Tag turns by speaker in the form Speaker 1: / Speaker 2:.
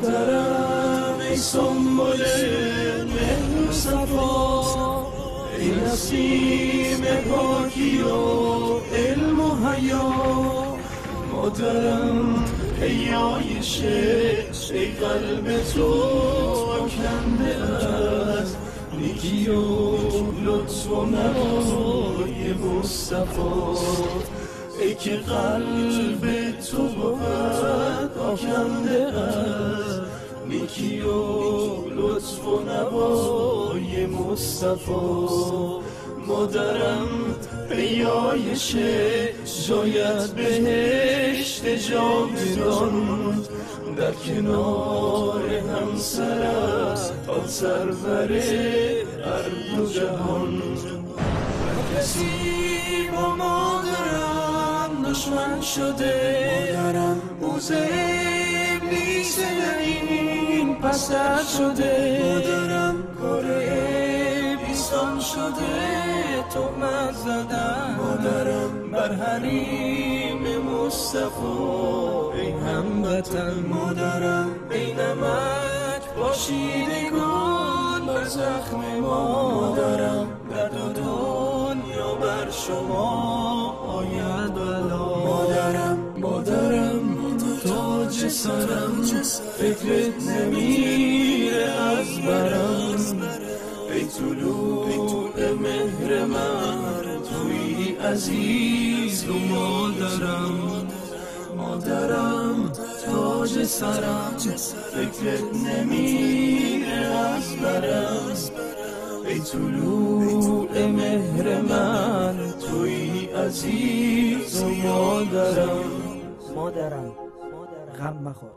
Speaker 1: مادرم ای سنبل مهر و صفا، ای نسیم پاکی و علم و حیا. مادرم ای عایشه، ای قلب تو آکنده از نیکی و لطف و نوای مصطفی. ای که قلب تو بود آکنده از نیکی و لطف و نوای مصطفی. مادرم ای عایشه، شاید بهشت جاودان در کنار همسرت تا سرور هر دو جهان. کسی با مادرم دشمن شده، مادرم موزه ابلیس این پسر شده. مادرم کار ابلیسان شده، تهمت زدن مادرم بر حریم مصطفی. ای هموطن مادرم، ای نمک پاشیدگان بر زخم ما. مادرم در دو دنیا بر شما آید بلا. مادرم تاج سرم، فکرت نمیره از برم. ای طلوع مهر من، توی عزیز و مادرم تاج سرم، فکرت نمیره از برم. ای طلوع مهر من، توی عزیز و مادرم.
Speaker 2: مادرم غم مخور.